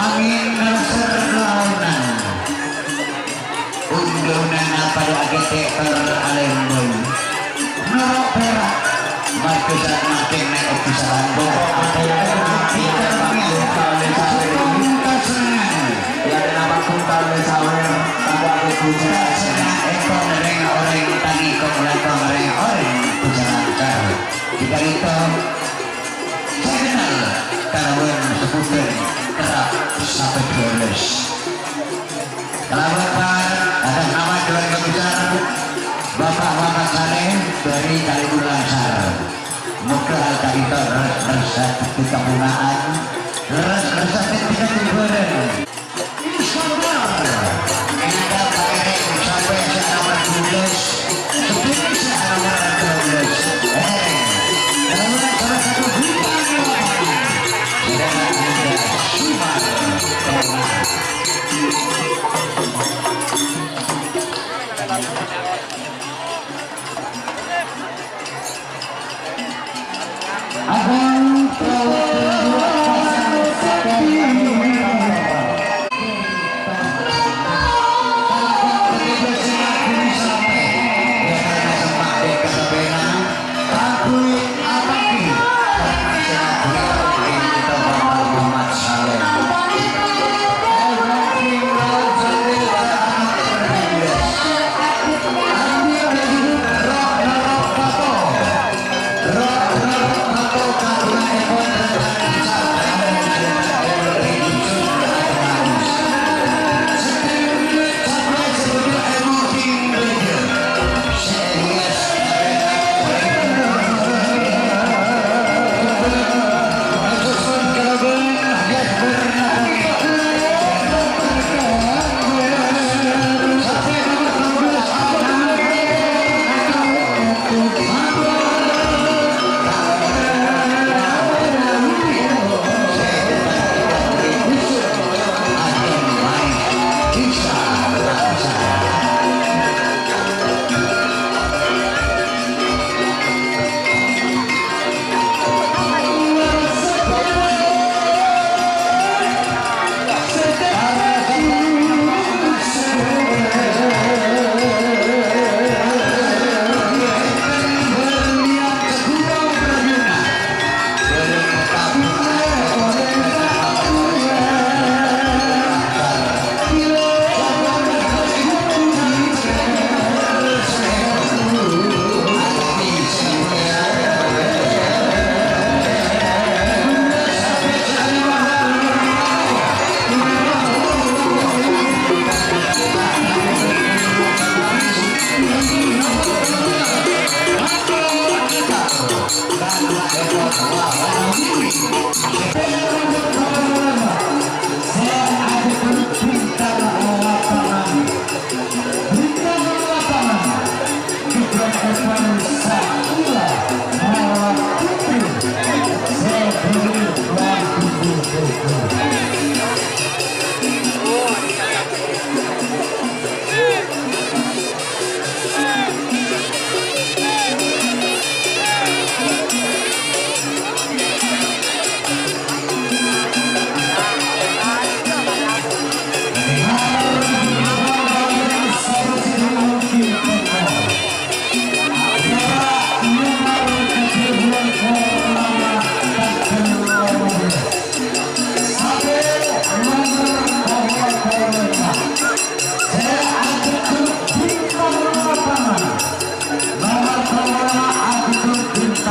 Angin serlaunan undunan pada arsitektur alembon norok perak markesan makin naik kisaran apa yang kita panggil ya nama kuntal sawer pada kucing ekor orang tani kok orang kucing jika itu saya kenal karawan seputar kerap sampai 12 Selamat atas nama keluarga besar Bapak Muhammad Saleh dari Kalibulan Sar. Moga harta itu resep kepunaan, resep tidak tiburan. Insyaallah. Ada pakai sampai nomor 12, seperti nomor 12. Nomor salah satu bintang tidak ada Sumar.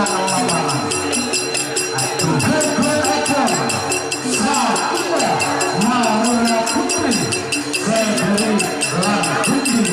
bintang lapangan. Kedua ekor Satria Maula Putri Febri Langkuti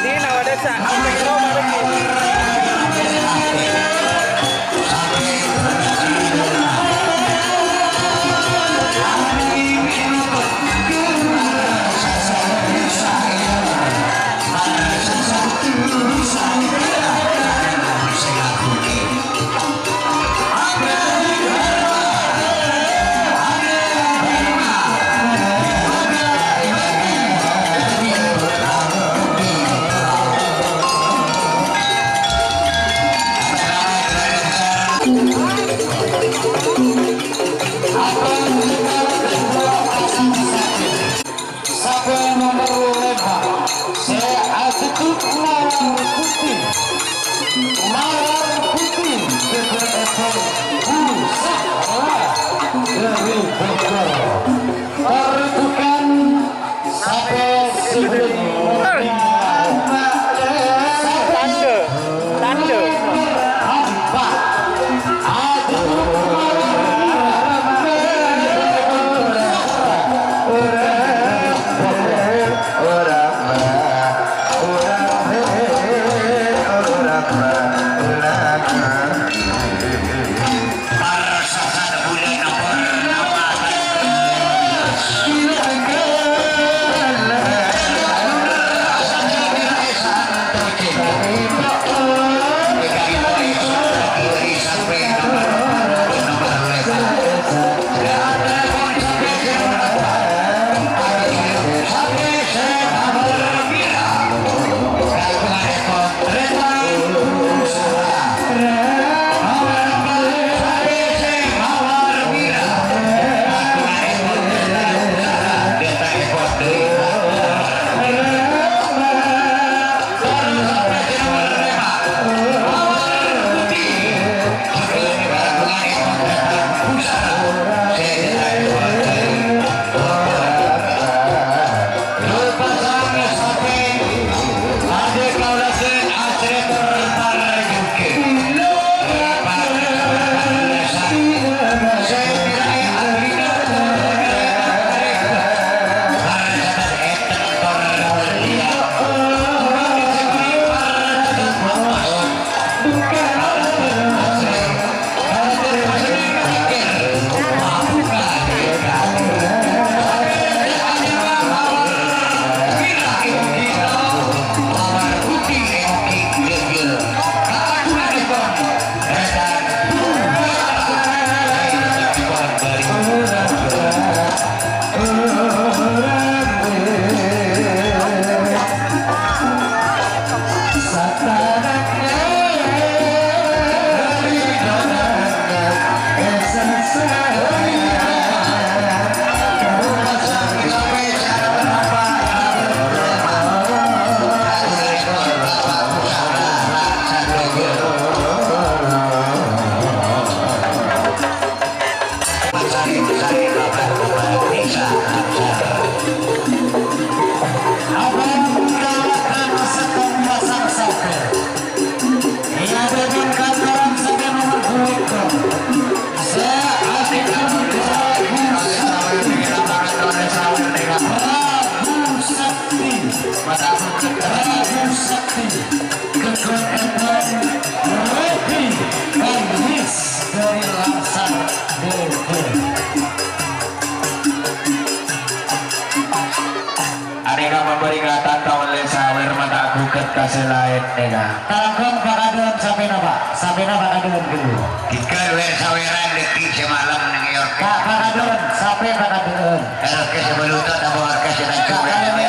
Ini nawa desa. Pero Sampai nomor 5 saya attitude mawar putih BPFL dari Bogor tertukan sampai sebelum tanda. Adega memberikan tahun sawer mata buket kasih lain nega. Tarangkong bakaduan sampai napa? Sampai napa bakaduan dulu. Jika wer saweran detik semalam neng York. Kak bakaduan sampai bakaduan. Kalau ke sebelum itu ada bawa kasih dan Kak juga.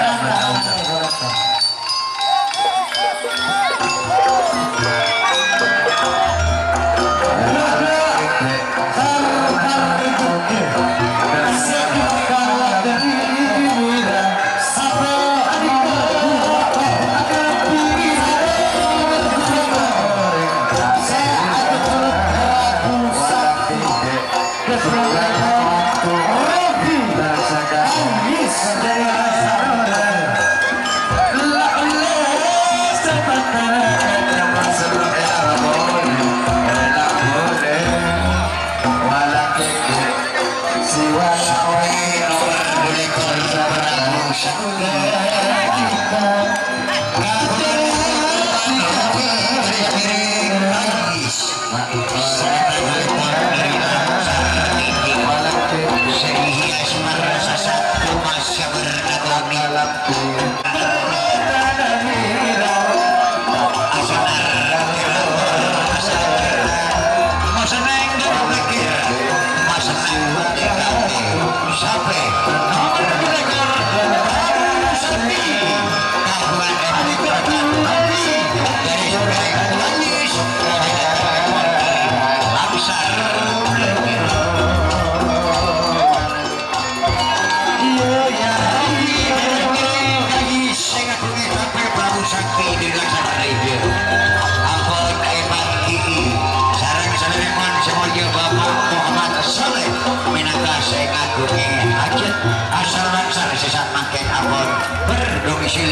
kameran Robi, Robi,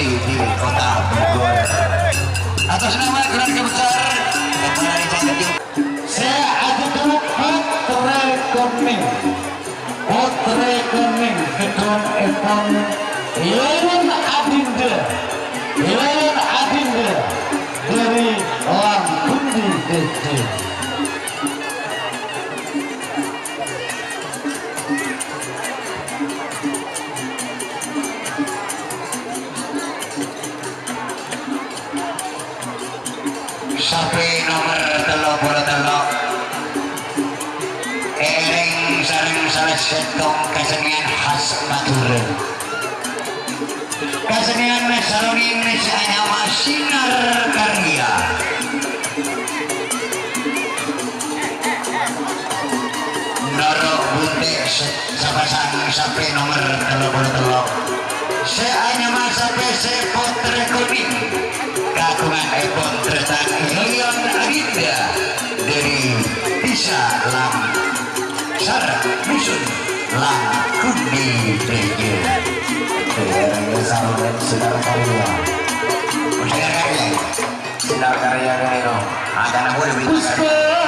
domisili di kota Bogor. Atas nama keluarga besar Saya ajukan Potre Kuning Gedung Epon Yayan Adinda dari Langkundi DC. sapi nomor 33 Ering sareng salah setong kesenian khas Madura. Kesenian Saroni Indonesia Sinar Karya. Noro Bunte Sabasang sapi nomor 33 Seanyama sapi Potre Kuning kagungan Epon Tretan Leon Adinda dari Desa Lam Sar Dusun Langkundi DJ. Sinar Karya Sinar Karya Gairo ada anak muda bicara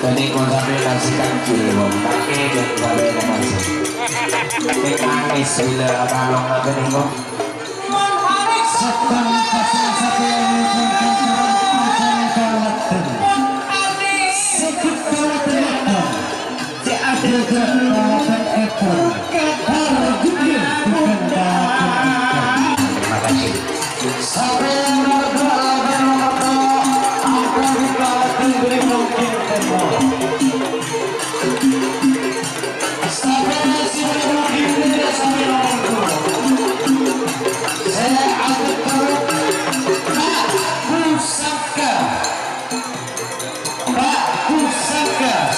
Kani ko sabi nasikan kilom Kaki dan sabi na nasi Mekanis bila kalong na ganing mo Sakang pasang sabi ang kalatan Sakit kalatan Di ada kalatan Epon Harganya bukan dapat. terima kasih. Sabi ang beri mungkin temu. Sampai si beri mungkin tidak sampai nomorku. Saya akan turut Pak Pusaka.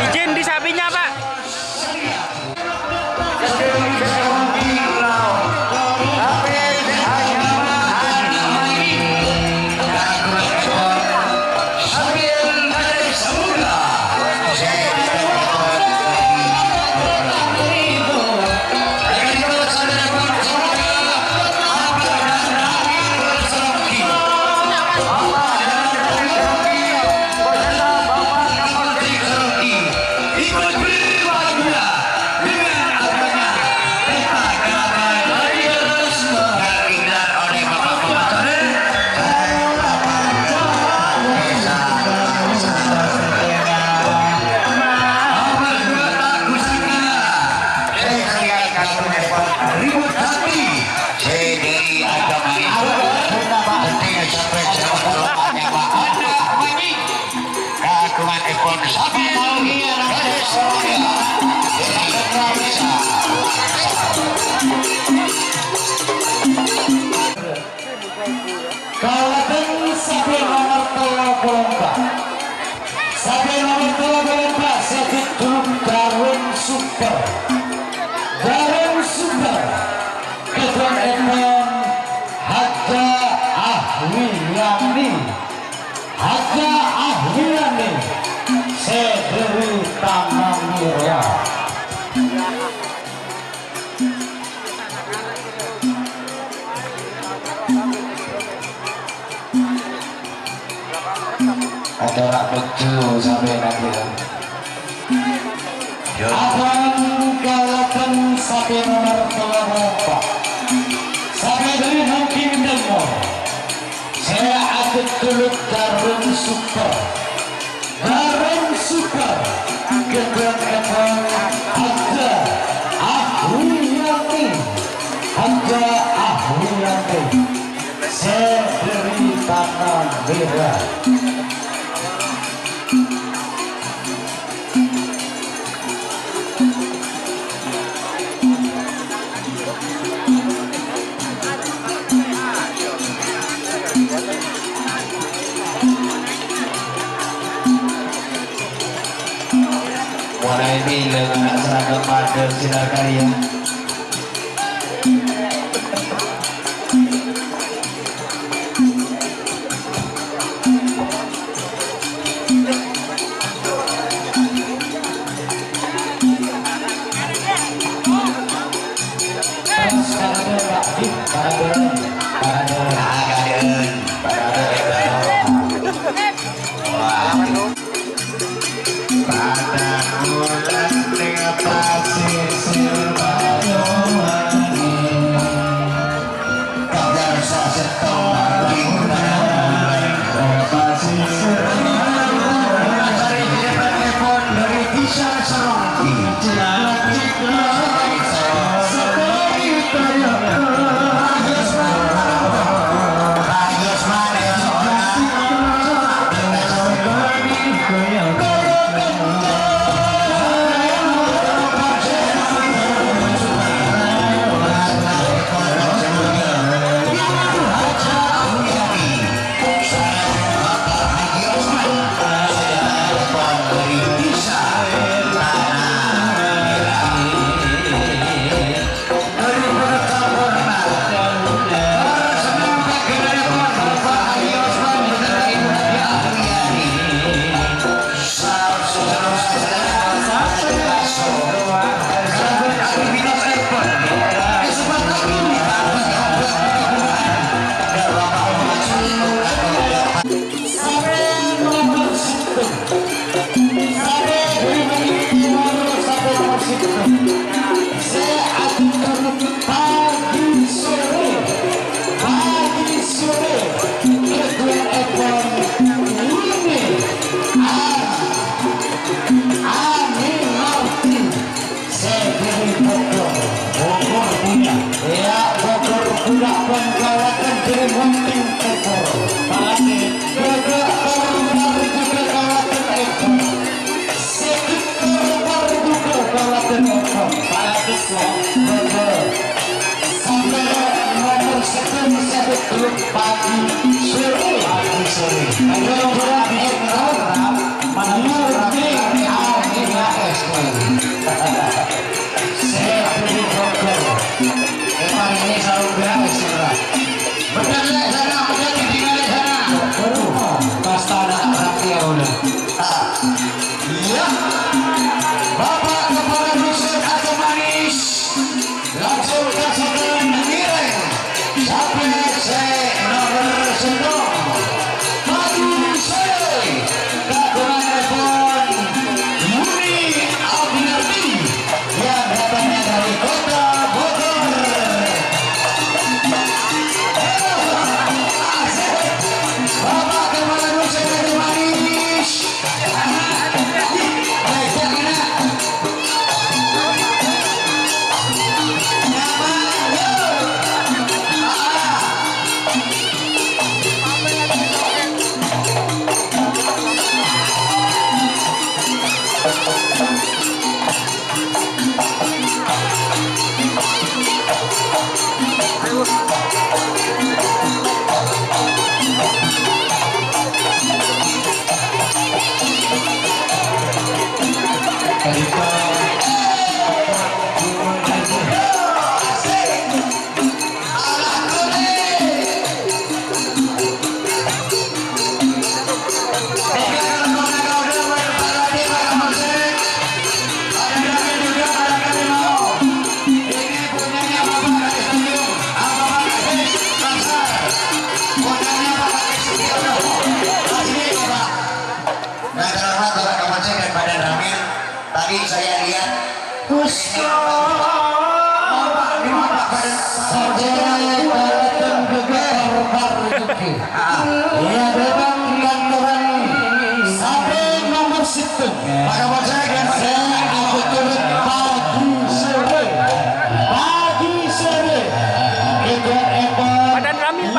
Izin di sapinya, Pak. Kalaupun sapi nomor 34 sapi nomor 34 sakit dulu Darwin Super Ketua Ekon Haja Ahwiyani Sederi Tamamira. Ada rak betul sampai nanti. Abang kalaupun sapi nomor 34 sapi dari Hakim Demo saya akan tuluk Darwin Super Ketua Ekon Haja Ahwiyani Sederi Tamamira. Mulai bila nak seragam pada silakan ya.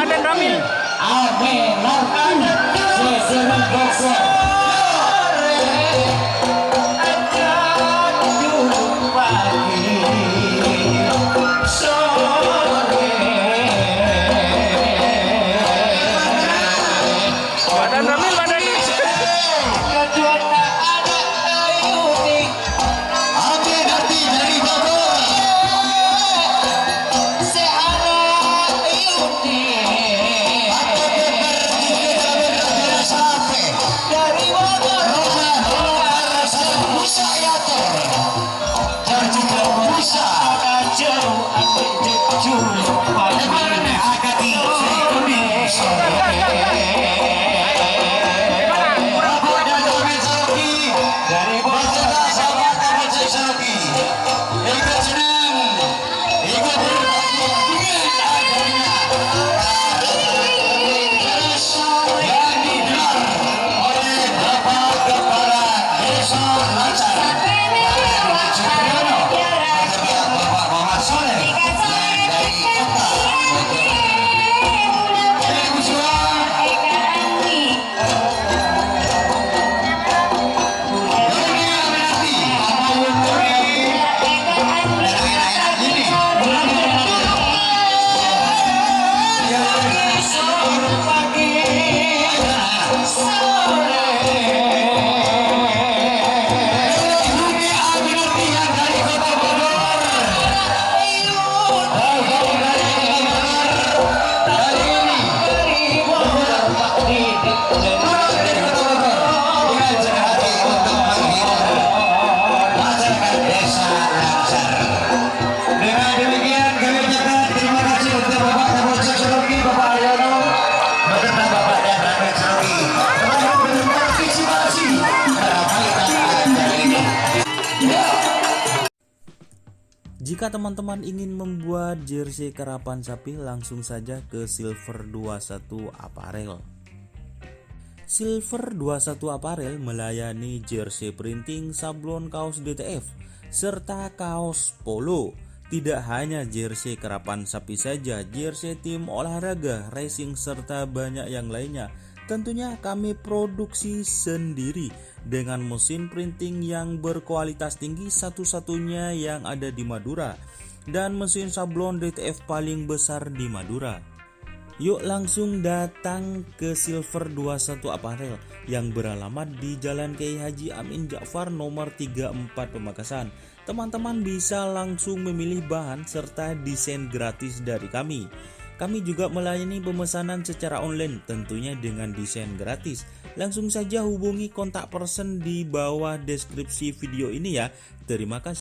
Padan Ramil. Jika teman-teman ingin membuat jersey karapan sapi, langsung saja ke Silver 21 Apparel. Silver 21 Apparel melayani jersey printing, sablon, kaos DTF, serta kaos polo. Tidak hanya jersey karapan sapi saja, jersey tim olahraga, racing, serta banyak yang lainnya. Tentunya kami produksi sendiri dengan mesin printing yang berkualitas tinggi, satu-satunya yang ada di Madura, dan mesin sablon DTF paling besar di Madura. Yuk langsung datang ke Silver 21 Apparel yang beralamat di Jalan Kiai Haji Amin Ja'far nomor 34 Pamekasan. Teman-teman bisa langsung memilih bahan serta desain gratis dari kami. Kami juga melayani pemesanan secara online, tentunya dengan desain gratis. Langsung saja hubungi kontak person di bawah deskripsi video ini ya. Terima kasih.